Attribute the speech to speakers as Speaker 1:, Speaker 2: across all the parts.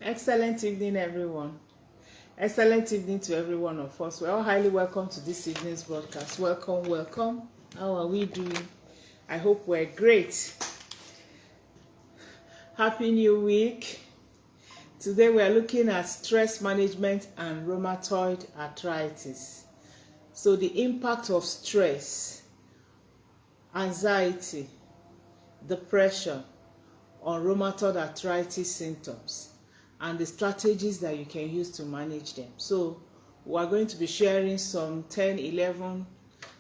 Speaker 1: Excellent evening, everyone. Excellent evening to every one of us. We're all highly welcome to this evening's broadcast. Welcome, welcome. How are we doing? I hope we're great. Happy New Week. Today we're looking at stress management and rheumatoid arthritis. So the impact of stress, anxiety, depression on rheumatoid arthritis symptoms, and the strategies that you can use to manage them. So we are going to be sharing some 10-11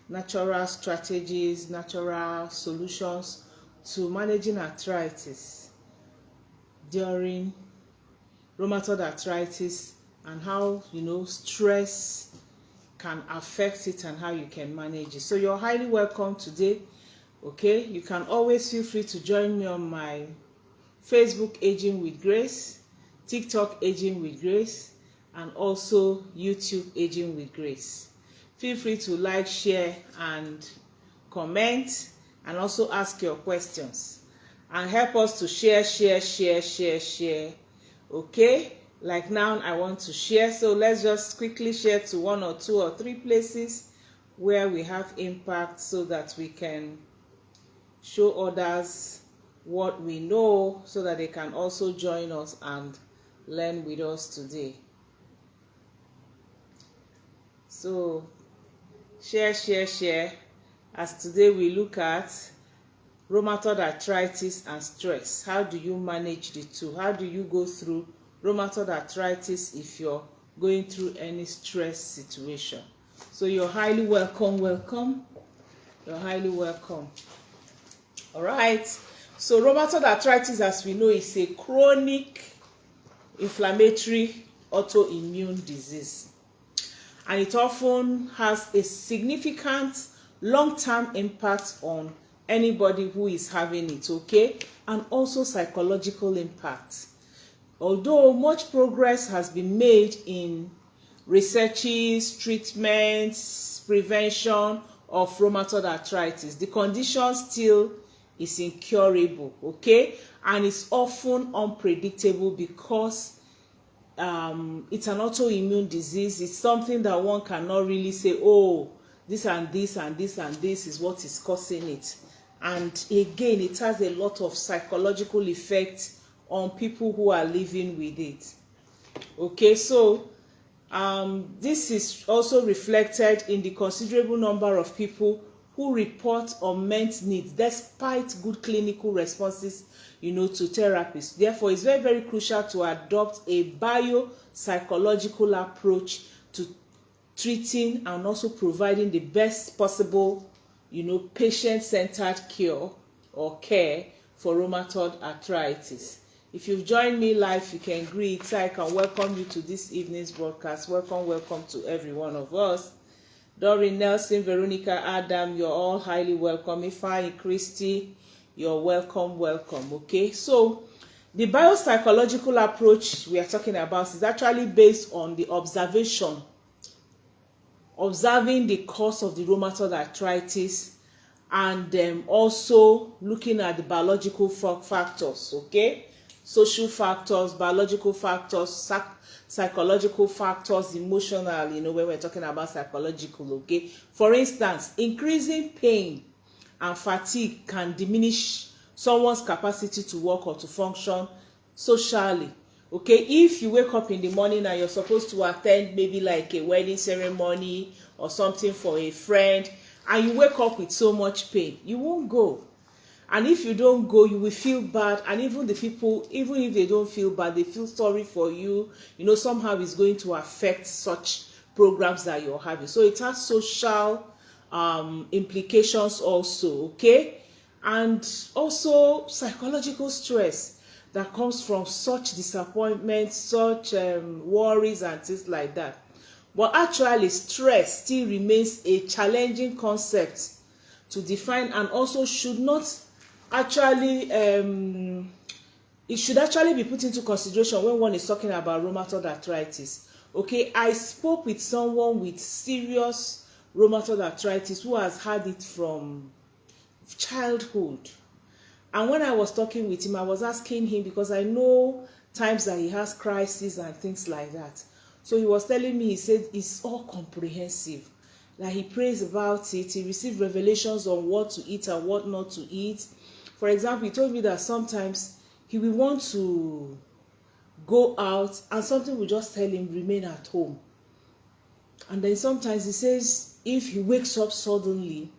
Speaker 1: natural strategies, natural solutions to managing arthritis during rheumatoid arthritis, and how stress can affect it and how you can manage it. So you're highly welcome today. Okay, you can always feel free to join me on my Facebook Aging with Grace, TikTok Aging with Grace, and also YouTube Aging with Grace. Feel free to like, share, and comment, and also ask your questions, and help us to share. Okay, like now I want to share, so let's just quickly share to 1 or 2 or 3 places where we have impact, so that we can show others what we know, so that they can also join us and learn with us today. So share, as today we look at rheumatoid arthritis and stress. How do you manage the two? How do you go through rheumatoid arthritis if you're going through any stress situation? So you're highly welcome. You're highly welcome. All right. So rheumatoid arthritis, as we know, is a chronic inflammatory autoimmune disease, and it often has a significant long-term impact on anybody who is having it, okay, and also psychological impact. Although much progress has been made in researches, treatments, prevention of rheumatoid arthritis, the condition still is incurable, okay, and it's often unpredictable because it's an autoimmune disease. It's something that one cannot really say, oh, this and this and this and this is what is causing it. And again, it has a lot of psychological effects on people who are living with it. Okay, so this is also reflected in the considerable number of people who report unmet needs despite good clinical responses, to therapies. Therefore, it's very, very crucial to adopt a biopsychological approach to treating and also providing the best possible, patient-centered cure or care for rheumatoid arthritis. If you've joined me live, you can greet, so I can welcome you to this evening's broadcast. Welcome to every one of us. Doreen, Nelson, Veronica, Adam, you're all highly welcome. Ifeanyi, Christy, you're welcome. Okay, so the biopsychological approach we are talking about is actually based on the observing the cause of the rheumatoid arthritis, and also looking at the biological factors, okay, social factors, biological factors, psychological factors, emotional, when we're talking about psychological, okay. For instance, increasing pain and fatigue can diminish someone's capacity to work or to function socially, okay. If you wake up in the morning and you're supposed to attend maybe like a wedding ceremony or something for a friend, and you wake up with so much pain, you won't go. And if you don't go, you will feel bad. And even the people, even if they don't feel bad, they feel sorry for you. Somehow it's going to affect such programs that you're having. So it has social implications also, okay? And also psychological stress that comes from such disappointment, such worries and things like that. But actually, stress still remains a challenging concept to define, and also should not actually it should actually be put into consideration when one is talking about rheumatoid arthritis. Okay, I spoke with someone with serious rheumatoid arthritis who has had it from childhood, And when I was talking with him, I was asking him, because I know times that he has crises and things like that. So he was telling me, he said it's all comprehensive. Like he prays about it, he received revelations on what to eat and what not to eat. For example, he told me that sometimes he will want to go out and something will just tell him remain at home. And then sometimes he says if he wakes up suddenly,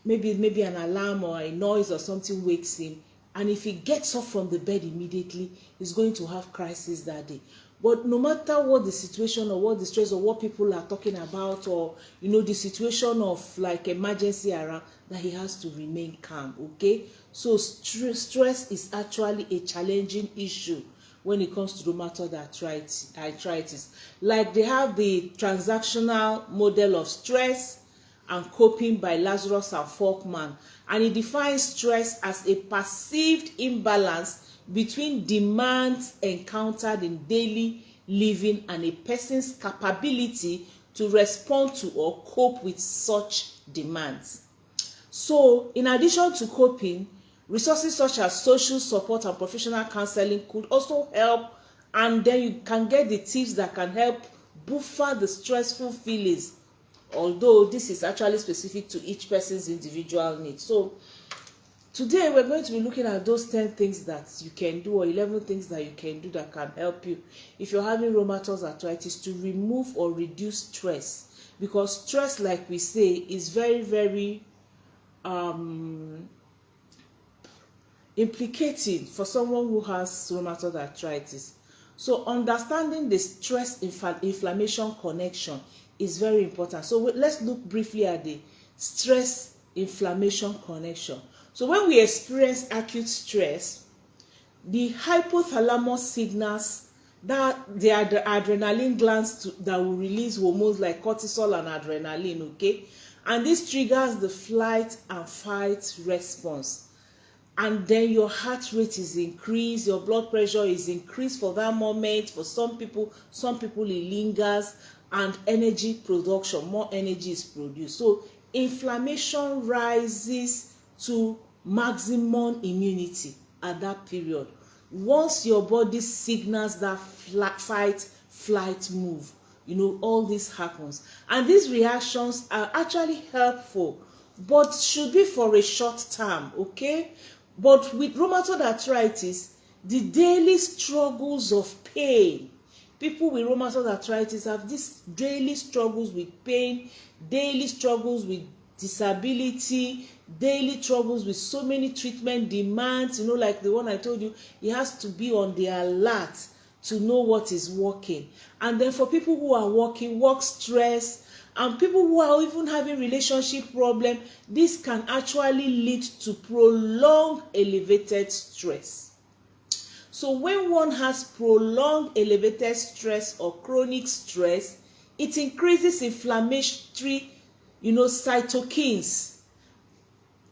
Speaker 1: maybe an alarm or a noise or something wakes him, and if he gets up from the bed immediately, he's going to have crisis that day. But no matter what the situation or what the stress or what people are talking about, or the situation of like emergency around, that he has to remain calm. Okay, so stress is actually a challenging issue when it comes to rheumatoid arthritis. Like they have the transactional model of stress and coping by Lazarus and Folkman, and it defines stress as a perceived imbalance between demands encountered in daily living and a person's capability to respond to or cope with such demands. So, in addition to coping, resources such as social support and professional counseling could also help, and then you can get the tips that can help buffer the stressful feelings, although this is actually specific to each person's individual needs. So today we're going to be looking at those 10 things that you can do, or 11 things that you can do that can help you if you're having rheumatoid arthritis, to remove or reduce stress. Because stress, like we say, is very, very implicating for someone who has rheumatoid arthritis. So understanding the stress inflammation connection is very important. So let's look briefly at the stress inflammation connection. So when we experience acute stress, the hypothalamus signals that they are the adrenaline glands that will release hormones like cortisol and adrenaline, okay? And this triggers the flight and fight response. And then your heart rate is increased, your blood pressure is increased for that moment. For some people it lingers, and energy production, more energy is produced. So inflammation rises to maximum immunity at that period. Once your body signals that fight, flight, move, all this happens. And these reactions are actually helpful, but should be for a short term, okay? But with rheumatoid arthritis, the daily struggles of pain, people with rheumatoid arthritis have these daily struggles with pain, daily struggles with disability, daily troubles with so many treatment demands, like the one I told you. He has to be on the alert to know what is working. And then for people who are working, work stress, and people who are even having relationship problem, this can actually lead to prolonged elevated stress. So when one has prolonged elevated stress or chronic stress, it increases inflammatory, cytokines,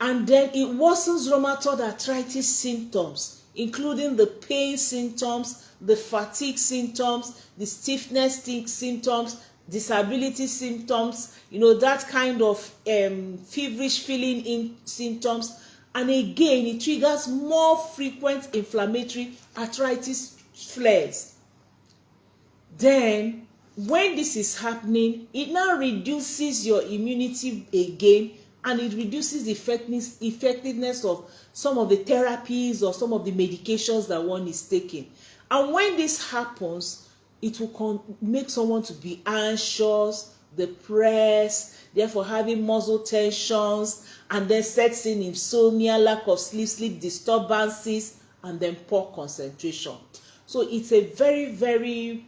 Speaker 1: and then it worsens rheumatoid arthritis symptoms, including the pain symptoms, the fatigue symptoms, the stiffness symptoms, disability symptoms, that kind of feverish feeling in symptoms. And again, it triggers more frequent inflammatory arthritis flares. Then when this is happening, it now reduces your immunity again, and it reduces the effectiveness of some of the therapies or some of the medications that one is taking. And when this happens, it will make someone to be anxious, depressed, therefore having muscle tensions, and then sets in insomnia, lack of sleep disturbances, and then poor concentration. So it's a very, very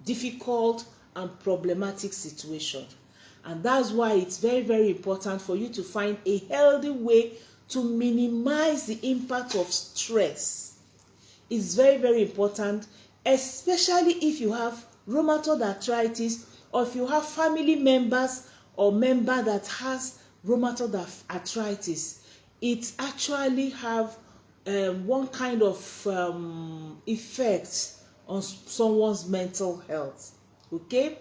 Speaker 1: difficult and problematic situation. And that's why it's very, very important for you to find a healthy way to minimize the impact of stress. It's very, very important, especially if you have rheumatoid arthritis, or if you have family members or member that has rheumatoid arthritis. It actually have one kind of effect on someone's mental health. Okay,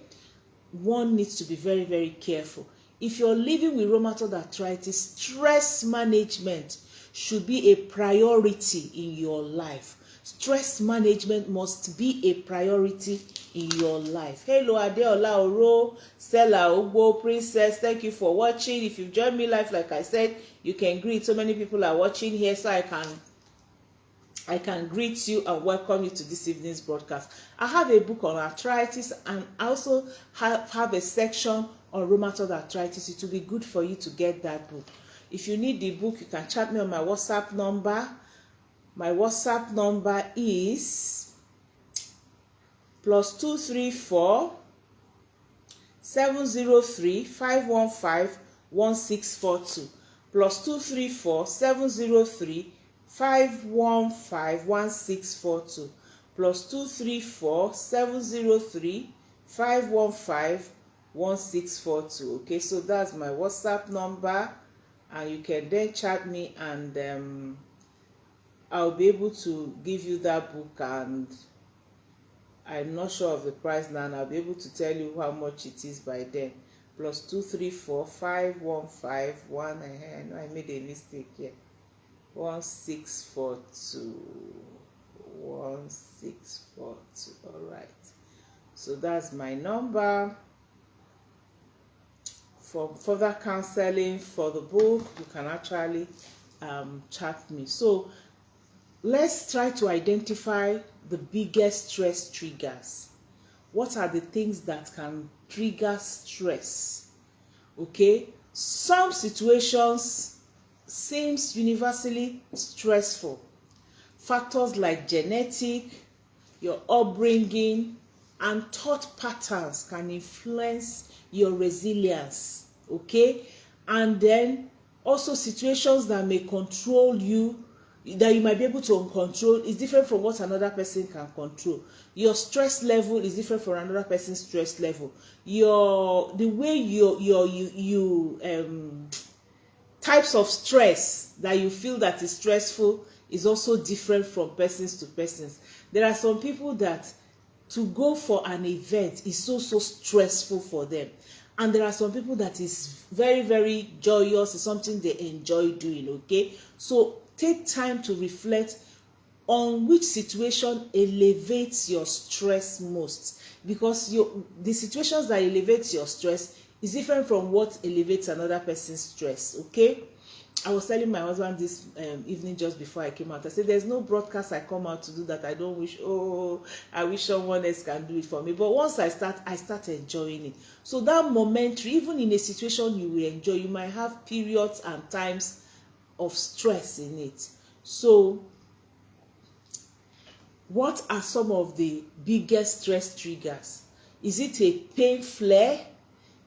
Speaker 1: one needs to be very, very careful. if you're living with rheumatoid arthritis, stress management should be a priority in your life. Stress management must be a priority in your life. Hello, Adeola Oro, Stella Ogbo, Princess, thank you for watching. If you've joined me live, like I said, you can greet. So many people are watching here, so I can greet you and welcome you to this evening's broadcast. I have a book on arthritis, and I also have a section on rheumatoid arthritis. It will be good for you to get that book. If you need the book, you can chat me on my WhatsApp number. My WhatsApp number is +234 703 515 1642 +234 703 515 1642 +234 703 515 1642. Okay, so that's my WhatsApp number, and you can then chat me, and I'll be able to give you that book, and I'm not sure of the price now, and I'll be able to tell you how much it is by then. +234 515 1. I know I made a mistake here. 1642. 1642. All right. So that's my number. For further counseling for the book, you can actually chat me. So let's try to identify the biggest stress triggers. What are the things that can trigger stress? Okay, some situations seems universally stressful. Factors like genetic, your upbringing, and thought patterns can influence your resilience. Okay, and then also situations that may control you, that you might be able to control, is different from what another person can control. Your stress level is different from another person's stress level. The way you types of stress that you feel that is stressful is also different from persons to persons. There are some people that to go for an event is so stressful for them, and there are some people that is very, very joyous. It's something they enjoy doing. Okay, so take time to reflect on which situation elevates your stress most, because the situations that elevate your stress is different from what elevates another person's stress. Okay, I was telling my husband this evening just before I came out. I said there's no broadcast I come out to do that I don't wish, I wish someone else can do it for me. But once I start enjoying it. So that momentary, even in a situation you will enjoy, you might have periods and times of stress in it. So what are some of the biggest stress triggers? Is it a pain flare?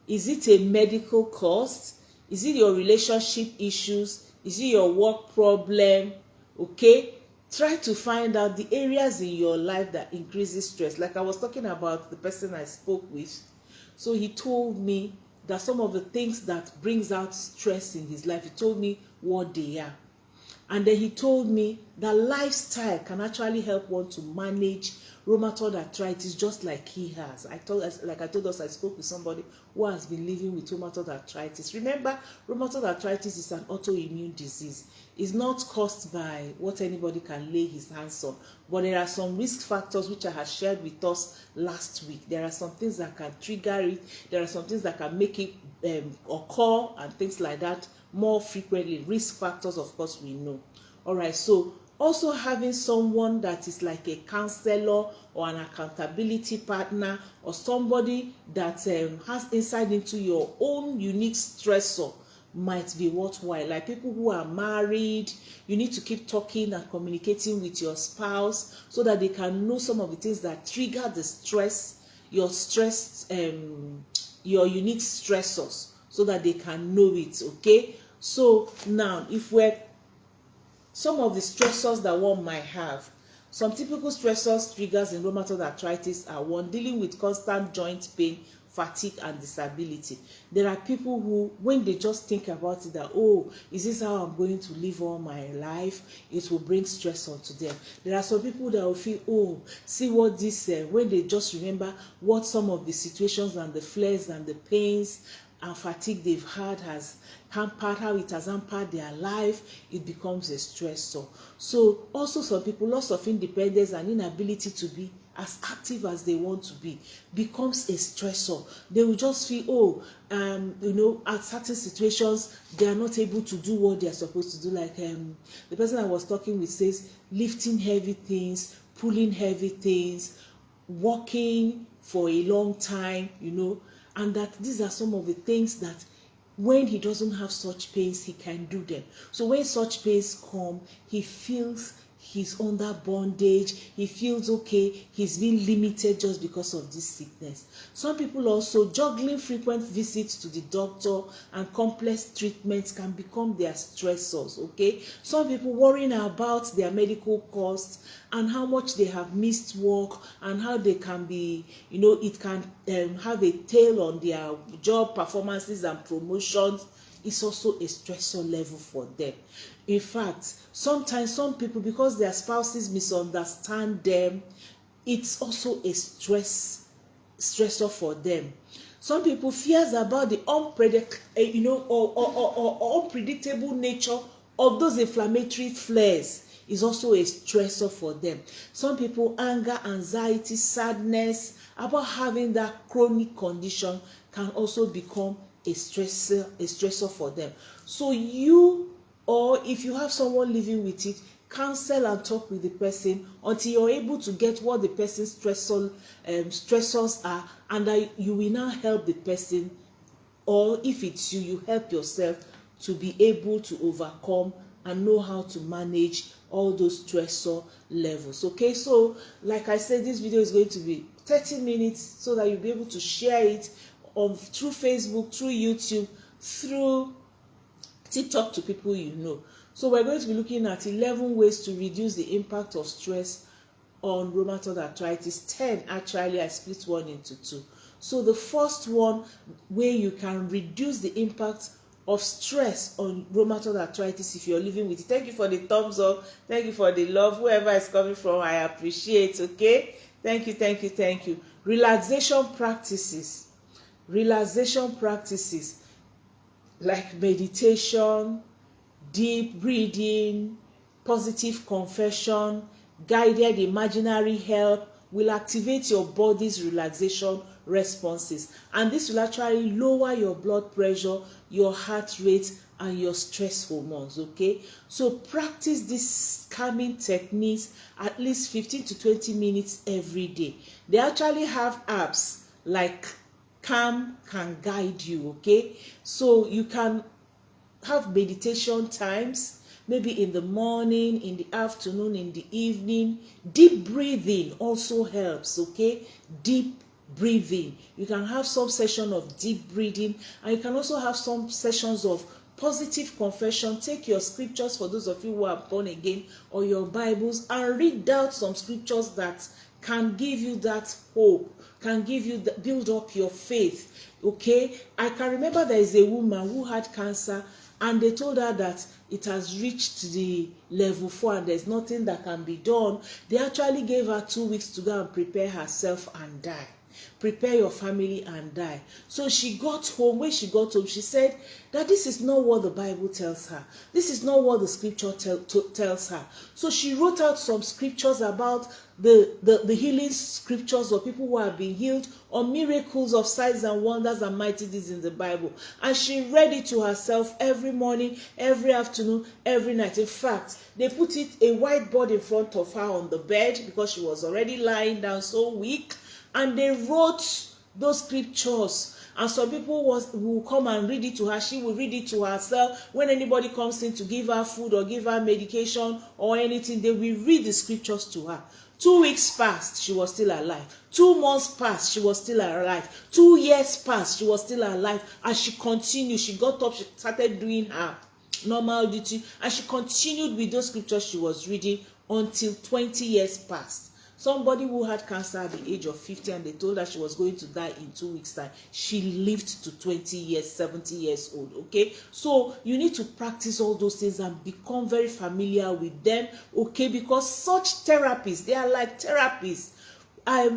Speaker 1: Is it a medical cost? Is it your relationship issues? Is it your work problem? Okay, try to find out the areas in your life that increases stress. Like I was talking about the person I spoke with. So he told me that some of the things that brings out stress in his life, he told me what they are. And then he told me that lifestyle can actually help one to manage rheumatoid arthritis just like he has. I told us, I spoke with somebody who has been living with rheumatoid arthritis. Remember, rheumatoid arthritis is an autoimmune disease. It's not caused by what anybody can lay his hands on, but there are some risk factors which I had shared with us last week. There are some things that can trigger it. There are some things that can make it occur and things like that more frequently. Risk factors, of course, we know. All right, so also having someone that is like a counselor or an accountability partner, or somebody that has insight into your own unique stressor might be worthwhile. Like people who are married, you need to keep talking and communicating with your spouse so that they can know some of the things that trigger the stress, your unique stressors, so that they can know it. Okay, so now if we're some of the stressors that one might have, some typical stressors triggers in rheumatoid arthritis are: one, dealing with constant joint pain, fatigue, and disability. There are people who, when they just think about it, that, oh, is this how I'm going to live all my life? It will bring stress onto them. There are some people that will feel, oh, see what this, when they just remember what some of the situations and the flares and the pains and fatigue they've had has hampered, how it has hampered their life, it becomes a stressor. So also some people, loss of independence and inability to be as active as they want to be becomes a stressor. They will just feel, oh, at certain situations they are not able to do what they are supposed to do. Like the person I was talking with says, lifting heavy things, pulling heavy things, walking for a long time, and that these are some of the things that when he doesn't have such pains, he can do them. So when such pains come, he feels he's under bondage, he feels okay, he's being limited just because of this sickness. Some people also, juggling frequent visits to the doctor and complex treatments can become their stressors, okay? Some people worrying about their medical costs and how much they have missed work and how they can be, it can have a tail on their job performances and promotions. It's also a stressor level for them. In fact, sometimes some people, because their spouses misunderstand them, it's also a stressor for them. Some people fears about the unpredictable nature of those inflammatory flares is also a stressor for them. Some people, anger, anxiety, sadness about having that chronic condition can also become a stressor for them. So you, or if you have someone living with it, counsel and talk with the person until you're able to get what the person's stressors are, and that you will now help the person, or if it's you help yourself to be able to overcome and know how to manage all those stressor levels. Okay, so like I said, this video is going to be 30 minutes so that you'll be able to share it through Facebook, through YouTube, through TikTok to people you know. So we're going to be looking at 11 ways to reduce the impact of stress on rheumatoid arthritis. 10 actually, I split one into two. So the first one, where you can reduce the impact of stress on rheumatoid arthritis if you're living with it. Thank you for the thumbs up. Thank you for the love. Whoever is coming from, I appreciate. Okay, thank you. Relaxation practices like meditation, deep breathing, positive confession, guided imaginary help will activate your body's relaxation responses, and this will actually lower your blood pressure, your heart rate, and your stress hormones. Okay, so practice these calming techniques at least 15 to 20 minutes every day. They actually have apps like Calm can guide you. Okay, so you can have meditation times, maybe in the morning, in the afternoon, in the evening. Deep breathing also helps. Okay, deep breathing, you can have some session of deep breathing, and you can also have some sessions of positive confession. Take your scriptures, for those of you who are born again, or your Bibles, and read out some scriptures that can give you that hope, can give you build up your faith. Okay, I can remember there is a woman who had cancer, and they told her that it has reached the level 4 and there's nothing that can be done. They actually gave her 2 weeks to go and prepare herself and die. Prepare your family and die. So she got home. When she got home, she said that this is not what the Bible tells her. This is not what the scripture tells her. So she wrote out some scriptures about the healing scriptures of people who have been healed, or miracles of signs and wonders and mighty deeds in the Bible. And she read it to herself every morning, every afternoon, every night. In fact, they put a whiteboard in front of her on the bed because she was already lying down so weak. And they wrote those scriptures, and some people will come and read it to her. She will read it to herself. When anybody comes in to give her food or give her medication or anything, they will read the scriptures to her. 2 weeks passed, she was still alive. 2 months passed, she was still alive. 2 years passed, she was still alive. And she continued. She got up, she started doing her normal duty, and she continued with those scriptures she was reading until 20 years passed. Somebody who had cancer at the age of 50, and they told her she was going to die in 2 weeks' time. She lived to 20 years, 70 years old. Okay, so you need to practice all those things and become very familiar with them. Okay, because such therapies, they are like therapies.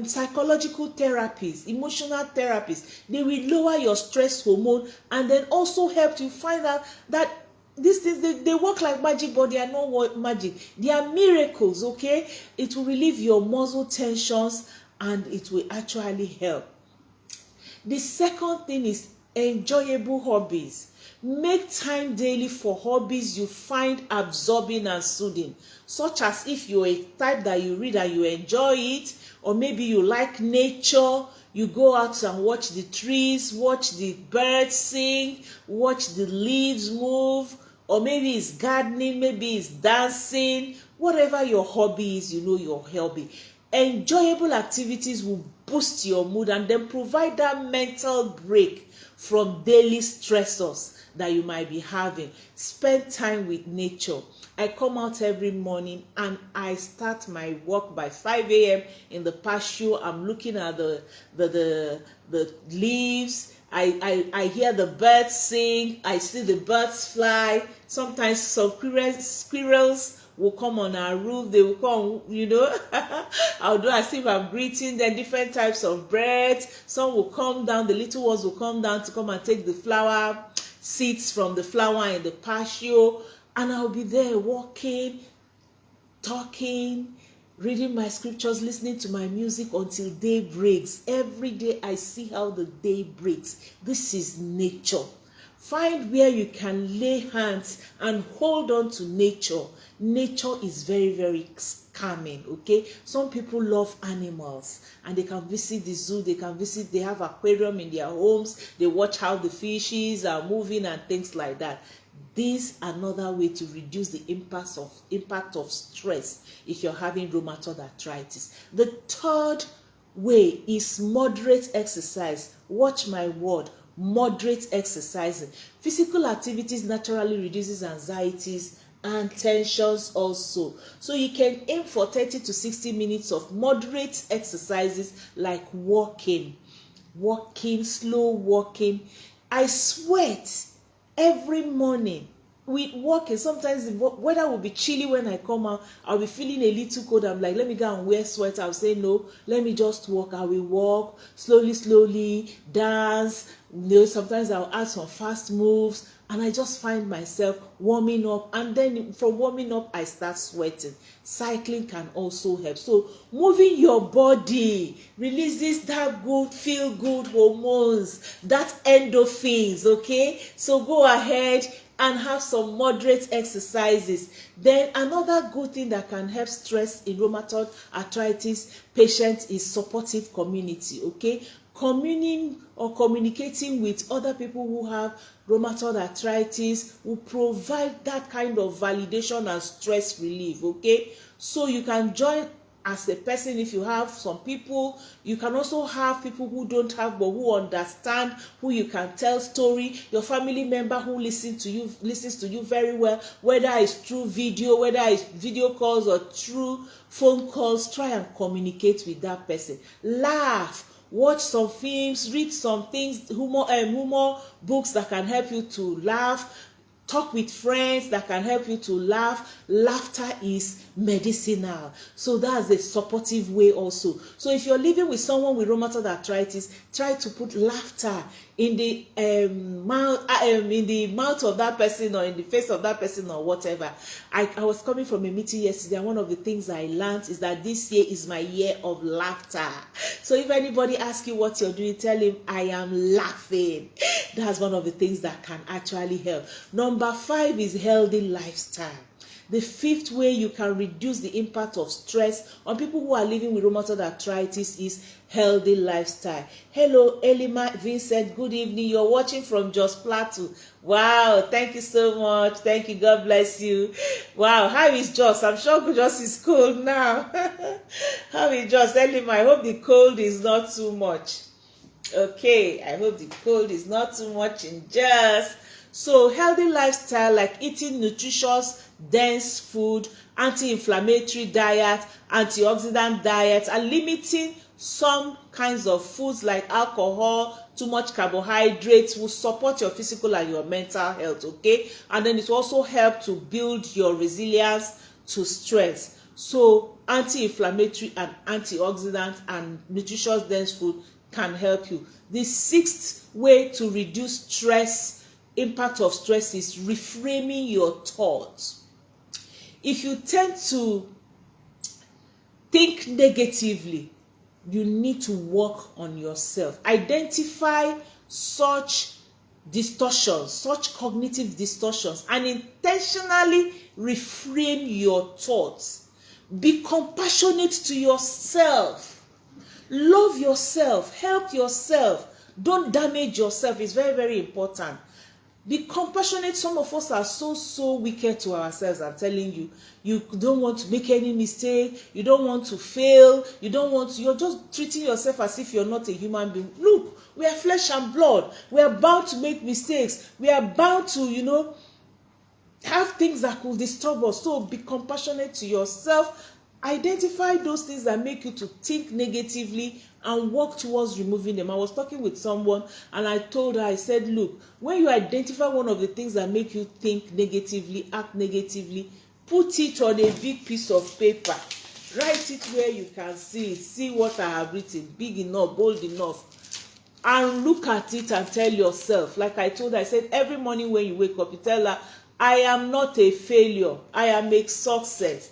Speaker 1: psychological therapies, emotional therapies. They will lower your stress hormone and then also help you find out that these things, they work like magic, but they are not magic. They are miracles, okay? It will relieve your muscle tensions and it will actually help. The second thing is enjoyable hobbies. Make time daily for hobbies you find absorbing and soothing, such as if you're a type that you read and you enjoy it, or maybe you like nature, you go out and watch the trees, watch the birds sing, watch the leaves move, or maybe it's gardening, maybe it's dancing. Whatever your hobby is, you know your hobby. Enjoyable activities will boost your mood and then provide that mental break from daily stressors that you might be having. Spend time with nature. I come out every morning and I start my walk by 5 a.m. in the pasture. I'm looking at the leaves. I hear the birds sing. I see the birds fly. Sometimes some squirrels will come on our roof. They will come, you know. I'll do as if I'm greeting them. Different types of birds. Some will come down. The little ones will come down to come and take the flower seeds from the flower in the pasture, and I'll be there walking, talking, reading my scriptures, listening to my music until day breaks. Every day I see how the day breaks. This is nature. Find where you can lay hands and hold on to nature. Nature is very, very calming, okay? Some people love animals and they can visit the zoo, they have aquarium in their homes, they watch how the fishes are moving and things like that. This is another way to reduce the impact of stress if you're having rheumatoid arthritis. The third way is moderate exercise. Watch my word. Moderate exercising. Physical activities naturally reduces anxieties and tensions also. So you can aim for 30 to 60 minutes of moderate exercises like walking, slow walking. I sweat every morning with walking. Sometimes the weather will be chilly when I come out. I'll be feeling a little cold. I'm like, let me go and wear sweater. I'll say, no, let me just walk. I will walk slowly, dance. You know, sometimes I'll add some fast moves, and I just find myself warming up, and then from warming up I start sweating. Cycling can also help. So moving your body releases that good feel good hormones, that endorphins, okay? So go ahead and have some moderate exercises. Then another good thing that can help stress in rheumatoid arthritis patients is supportive community, okay? Communing or communicating with other people who have rheumatoid arthritis will provide that kind of validation and stress relief, okay? So you can join as a person if you have some people. You can also have people who don't have but who understand, who you can tell story. Your family member who listens to you very well, whether it's through video, whether it's video calls or through phone calls. Try and communicate with that person. Laugh. Watch some films, read some things, humor books that can help you to laugh. Talk with friends that can help you to laugh. Laughter is medicinal. So that's a supportive way also. So if you're living with someone with rheumatoid arthritis, try to put laughter in the mouth of that person or in the face of that person or whatever. I was coming from a meeting yesterday, and one of the things I learned is that this year is my year of laughter. So if anybody asks you what you're doing, tell him I am laughing. That's one of the things that can actually help. Number 5 is healthy lifestyle. The 5th way you can reduce the impact of stress on people who are living with rheumatoid arthritis is healthy lifestyle. Hello, Elima Vincent. Good evening. You're watching from Jos Plateau. Wow, thank you so much. Thank you. God bless you. Wow, how is Jos? I'm sure Jos is cold now. How is Jos? Elima, I hope the cold is not too much. Okay, I hope the cold is not too much in Jos. So healthy lifestyle like eating nutritious, dense food, anti-inflammatory diet, antioxidant diet, and limiting some kinds of foods like alcohol, too much carbohydrates will support your physical and your mental health, okay? And then it will also help to build your resilience to stress. So anti-inflammatory and antioxidant and nutritious dense food can help you. The sixth way to reduce stress, impact of stress, is reframing your thoughts. If you tend to think negatively, you need to work on yourself. Identify such distortions, such cognitive distortions, and intentionally reframe your thoughts. Be compassionate to yourself. Love yourself. Help yourself. Don't damage yourself. It's very, very important. Be compassionate. Some of us are so wicked to ourselves. I'm telling you. You don't want to make any mistake. You don't want to fail. You're just treating yourself as if you're not a human being. Look, we are flesh and blood. We are bound to make mistakes. We are bound to, have things that could disturb us. So be compassionate to yourself. Identify those things that make you to think negatively and work towards removing them. I was talking with someone and I told her, I said, look, when you identify one of the things that make you think negatively, act negatively, put it on a big piece of paper. Write it where you can see it. See what I have written, big enough, bold enough. And look at it and tell yourself, like I told her, I said, every morning when you wake up, you tell her, I am not a failure. I am a success.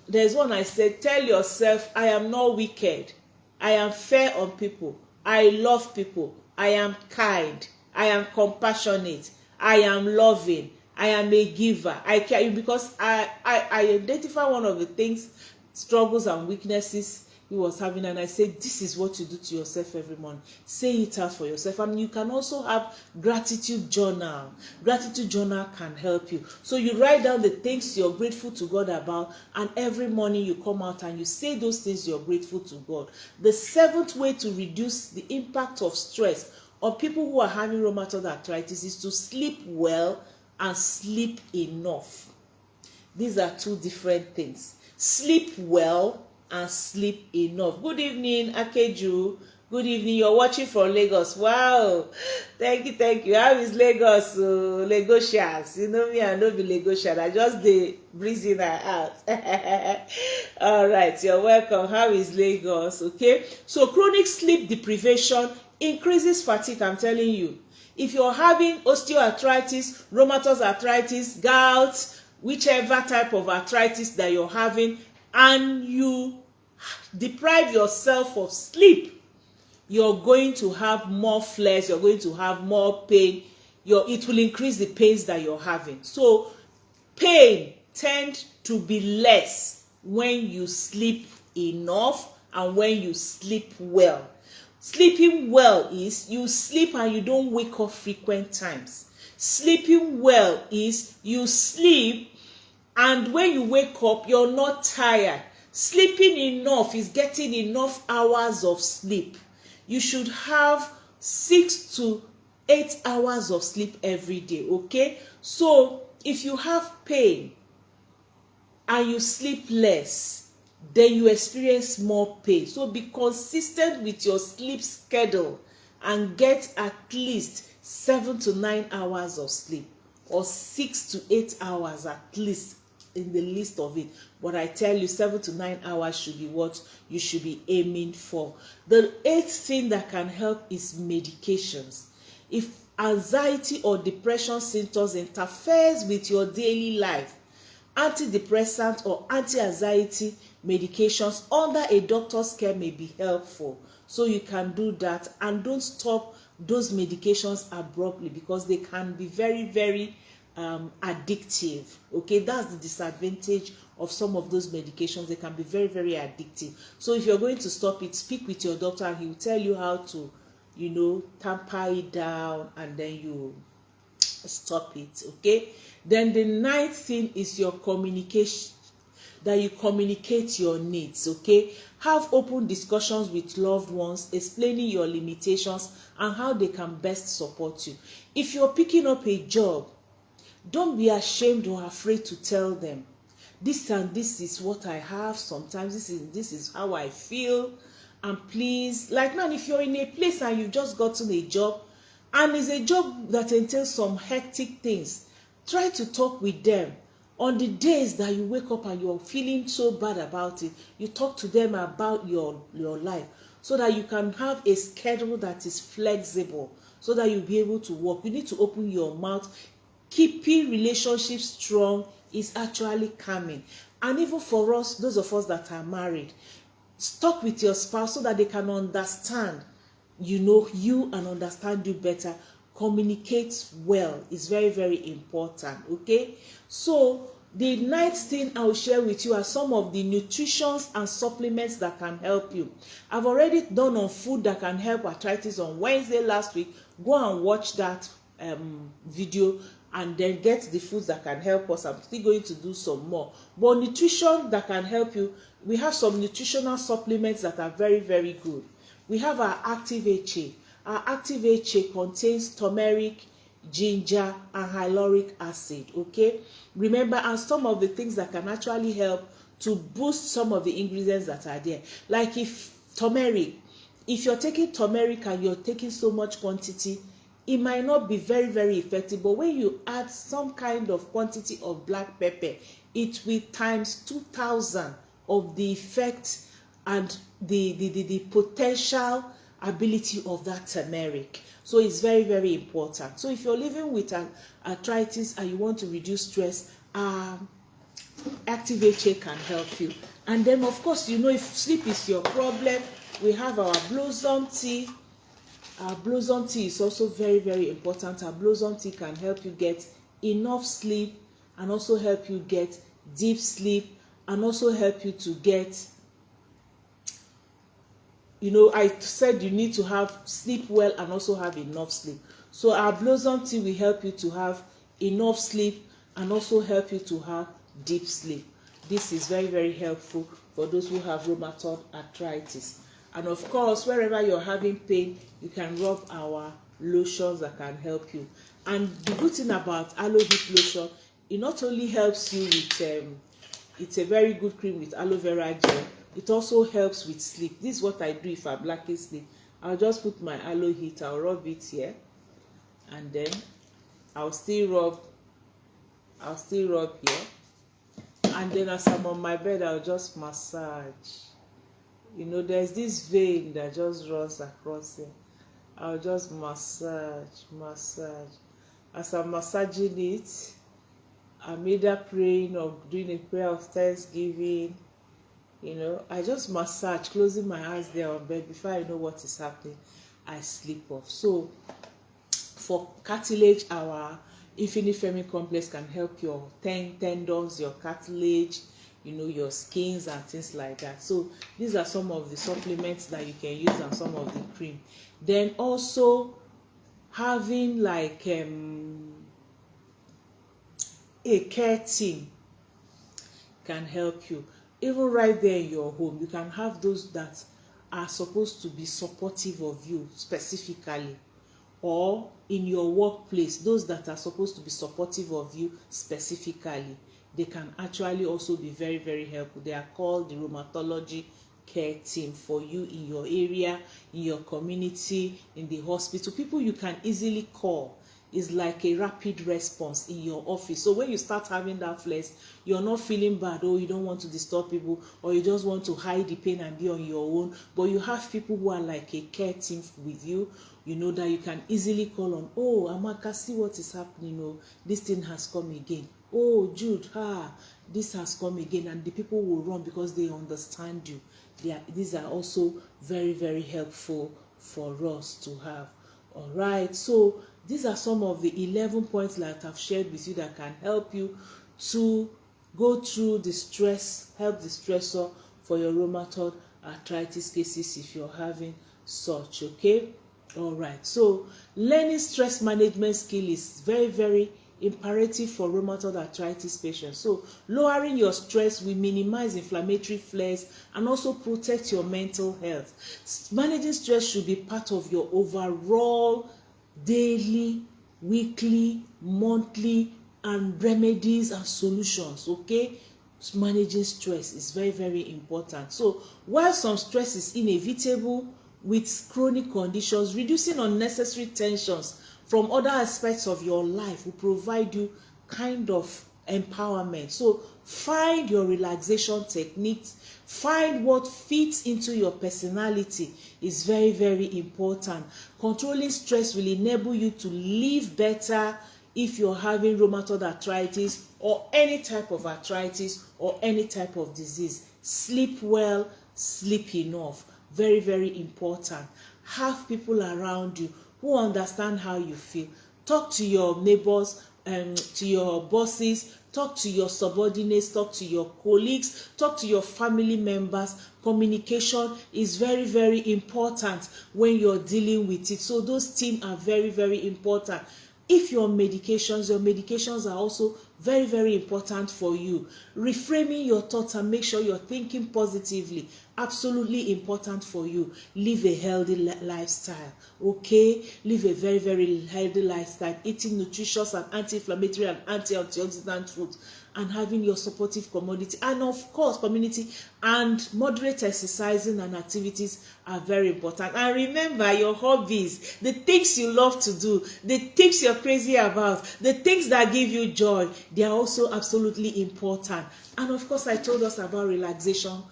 Speaker 1: There's one I said, tell yourself, I am not wicked. I am fair on people. I love people. I am kind. I am compassionate. I am loving. I am a giver. I care because I identify one of the things, struggles and weaknesses he was having, and I said, this is what you do to yourself every morning. Say it out for yourself. And you can also have gratitude journal. Gratitude journal can help you. So you write down the things you're grateful to God about, and every morning you come out and you say those things you're grateful to God. The seventh way to reduce the impact of stress on people who are having rheumatoid arthritis is to sleep well and sleep enough. These are two different things. Sleep well and sleep enough. Good evening, Akeju. Good evening. You're watching from Lagos. Wow. Thank you. How is Lagos? Lagosians. You know me, I know be Lagosian. I just dey breeze in and out. All right. You're welcome. How is Lagos? Okay. So chronic sleep deprivation increases fatigue. I'm telling you. If you're having osteoarthritis, rheumatoid arthritis, gout, whichever type of arthritis that you're having, and you deprive yourself of sleep, you're going to have more flares, you're going to have more pain. It will increase the pains that you're having. So pain tend to be less when you sleep enough and when you sleep well. Sleeping well is you sleep and you don't wake up frequent times. Sleeping well is you sleep and when you wake up, you're not tired. Sleeping enough is getting enough hours of sleep. You should have 6 to 8 hours of sleep every day, okay? So if you have pain and you sleep less, then you experience more pain. So be consistent with your sleep schedule and get at least 7 to 9 hours of sleep, or 6 to 8 hours at least in the list of it. But I tell you, 7 to 9 hours should be what you should be aiming for. The eighth thing that can help is medications. If anxiety or depression symptoms interferes with your daily life, antidepressant or anti-anxiety medications under a doctor's care may be helpful. So you can do that, and don't stop those medications abruptly because they can be very, very addictive. Okay, that's the disadvantage of some of those medications. They can be very, very addictive. So if you're going to stop it, speak with your doctor and he will tell you how to, tamper it down, and then you stop it. Okay, then the ninth thing is your communication, that you communicate your needs. Okay, have open discussions with loved ones, explaining your limitations and how they can best support you. If you're picking up a job, don't be ashamed or afraid to tell them, this and this is what I have. Sometimes this is how I feel, and please, like, man, if you're in a place and you've just gotten a job and it's a job that entails some hectic things, try to talk with them On the days that you wake up and you're feeling so bad about it, you talk to them about your life, so that you can have a schedule that is flexible, so that you'll be able to work. You need to open your mouth. Keeping relationships strong is actually calming. And even for us, those of us that are married, talk with your spouse so that they can understand, you and understand you better. Communicate well is very, very important. Okay, so the ninth thing I will share with you are some of the nutritions and supplements that can help you. I've already done on food that can help arthritis on Wednesday last week. Go and watch that video and then get the foods that can help us. I'm still going to do some more. But nutrition that can help you, we have some nutritional supplements that are very, very good. We have our Active HA. Our Active HA contains turmeric, ginger, and hyaluronic acid. Okay, remember, and some of the things that can actually help to boost some of the ingredients that are there, like if you're taking turmeric and you're taking so much quantity, it might not be very, very effective. But when you add some kind of quantity of black pepper, it will times 2,000 of the effect and the potential ability of that turmeric. So it's very, very important. So if you're living with an arthritis and you want to reduce stress, Active HA can help you. And then, of course, if sleep is your problem, we have our Blossom tea. Our Blossom tea is also very, very important. Our Blossom tea can help you get enough sleep, and also help you get deep sleep, and also help you to get, I said you need to have sleep well and also have enough sleep. So our Blossom tea will help you to have enough sleep and also help you to have deep sleep. This is very, very helpful for those who have rheumatoid arthritis. And of course, wherever you're having pain, you can rub our lotions that can help you. And the good thing about aloe heat lotion, it not only helps you with it's a very good cream with aloe vera gel. It also helps with sleep. This is what I do if I'm lacking sleep. I'll just put my aloe heat, I'll rub it here, and then I'll still rub here, and then as I'm on my bed, I'll just massage. There's this vein that just runs across here. I'll just massage. As I'm massaging it, I'm either praying or doing a prayer of thanksgiving. I just massage, closing my eyes there on bed. Before I know what is happening, I sleep off. So for cartilage, our Infinite Femin Complex can help your tendons, your cartilage, your skins and things like that. So these are some of the supplements that you can use and some of the cream. Then also having like a care team can help you. Even right there in your home, you can have those that are supposed to be supportive of you specifically, or in your workplace, those that are supposed to be supportive of you specifically. They can actually also be very, very helpful. They are called the rheumatology care team for you in your area, in your community, in the hospital. People you can easily call. Is like a rapid response in your office. So when you start having that flex, you're not feeling bad, you don't want to disturb people, or you just want to hide the pain and be on your own, but you have people who are like a care team with you, that you can easily call on. Amaka, see what is happening. This thing has come again. Jude, this has come again. And the people will run because they understand you. These are also very, very helpful for us to have. All right, so these are some of the 11 points that I've shared with you that can help you to go through the stress, help the stressor for your rheumatoid arthritis cases if you're having such. Okay, all right, so learning stress management skill is very, very imperative for rheumatoid arthritis patients. So lowering your stress will minimize inflammatory flares and also protect your mental health. Managing stress should be part of your overall daily, weekly, monthly, and remedies and solutions. Okay, managing stress is very, very important. So while some stress is inevitable with chronic conditions, reducing unnecessary tensions from other aspects of your life will provide you kind of empowerment. So find your relaxation techniques, find what fits into your personality is very, very important. Controlling stress will enable you to live better if you're having rheumatoid arthritis or any type of arthritis or any type of disease. Sleep well, sleep enough. Very, very important. Have people around you who understand how you feel. Talk to your neighbors, to your bosses, talk to your subordinates, talk to your colleagues, talk to your family members. Communication is very, very important when you're dealing with it. So those things are very, very important. If your medications are also very, very important for you. Reframing your thoughts and make sure you're thinking positively, absolutely important for you. Live a healthy lifestyle, okay? Live a very, very healthy lifestyle, eating nutritious and anti-inflammatory and antioxidant foods, and having your supportive community, and of course community, and moderate exercising and activities are very important. And remember, your hobbies, the things you love to do, the things you're crazy about, the things that give you joy, they are also absolutely important. And of course, I told us about relaxation,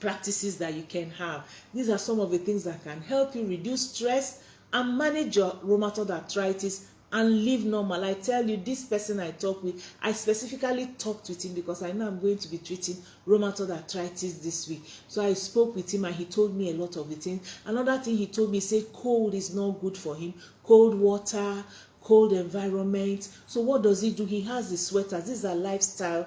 Speaker 1: practices that you can have. These are some of the things that can help you reduce stress and manage your rheumatoid arthritis and live normal. I tell you, this person I talk with, I specifically talked with him because I know I'm going to be treating rheumatoid arthritis this week. So I spoke with him and he told me a lot of the things. Another thing he told me, he said cold is not good for him. Cold water, cold environment. So what does he do? He has the sweaters. These are lifestyle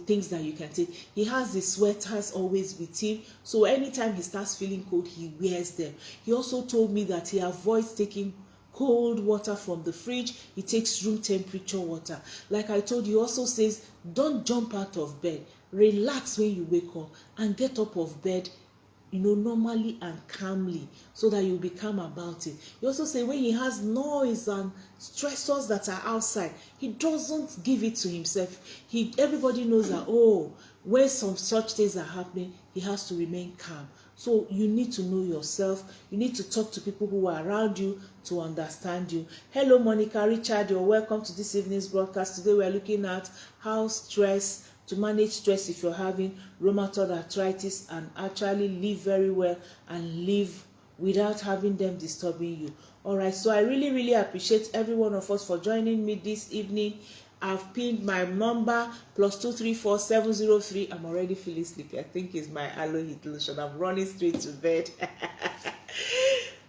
Speaker 1: things that you can take. He has the sweaters always with him. So anytime he starts feeling cold, he wears them. He also told me that he avoids taking cold water from the fridge. He takes room temperature water. Like I told you, he also says don't jump out of bed. Relax when you wake up and get up of bed normally and calmly, so that you'll be calm about it. He also say when he has noise and stressors that are outside, he doesn't give it to himself. Everybody knows that when some such things are happening, he has to remain calm. So you need to know yourself. You need to talk to people who are around you to understand you. Hello, Monica, Richard, you're welcome to this evening's broadcast. Today we're looking at how to manage stress if you're having rheumatoid arthritis and actually live very well and live without having them disturbing you. All right, so I really, really appreciate every one of us for joining me this evening. I've pinned my number +234 703. I'm already feeling sleepy. I think it's my aloe heat lotion. I'm running straight to bed.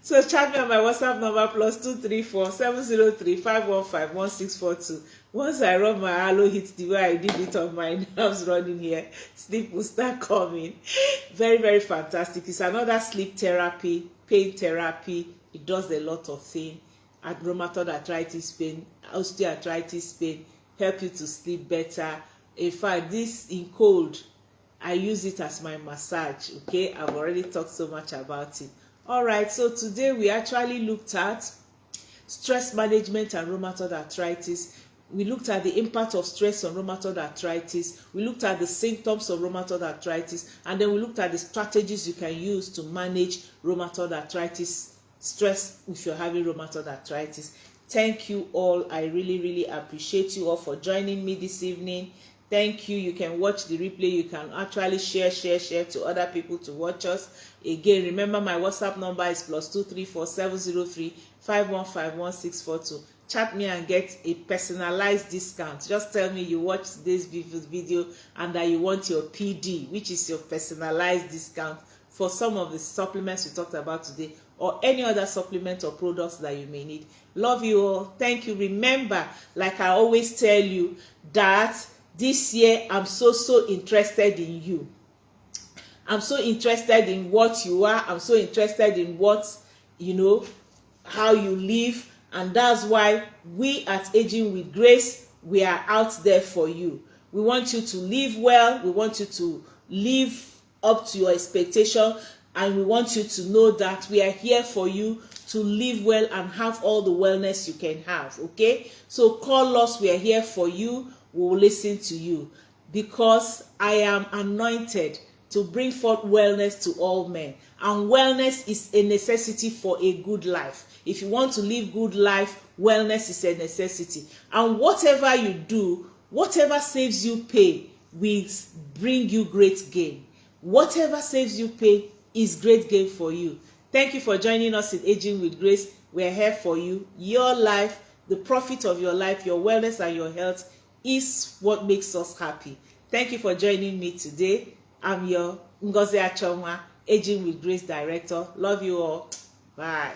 Speaker 1: So chat me on my WhatsApp number +234 703 515 1642. Once I rub my aloe heat the way I did it on my nerves running here, sleep will start coming. Very, very fantastic. It's another sleep therapy, pain therapy. It does a lot of things. At rheumatoid arthritis pain, osteoarthritis pain, help you to sleep better. In fact, this in cold, I use it as my massage. Okay, I've already talked so much about it. All right, so today we actually looked at stress management and rheumatoid arthritis. We looked at the impact of stress on rheumatoid arthritis. We looked at the symptoms of rheumatoid arthritis, and then we looked at the strategies you can use to manage rheumatoid arthritis stress if you're having rheumatoid arthritis. Thank you all. I really, really appreciate you all for joining me this evening. Thank you. You can watch the replay. You can actually share to other people to watch us. Again, remember my WhatsApp number is +234 703 515 1642. Chat me and get a personalized discount. Just tell me you watched this video and that you want your PD, which is your personalized discount for some of the supplements we talked about today, or any other supplement or products that you may need. Love you all. Thank you. Remember, like I always tell you, that this year I'm so interested in you. I'm so interested in what you are. I'm so interested in what, how you live. And that's why we at Aging with Grace, we are out there for you. We want you to live well. We want you to live up to your expectation. And we want you to know that we are here for you to live well and have all the wellness you can have. Okay? So call us. We are here for you. We will listen to you. Because I am anointed to bring forth wellness to all men. And wellness is a necessity for a good life. If you want to live good life, Wellness is a necessity. And whatever you do, whatever saves you pain will bring you great gain. Whatever saves you pain is great gain for you. Thank you for joining us in Aging with Grace. We're here for you. Your life, the profit of your life, your wellness and your health is what makes us happy. Thank you for joining me today. I'm your Ngozi Achonwa, Aging with Grace Director. Love you all. Bye.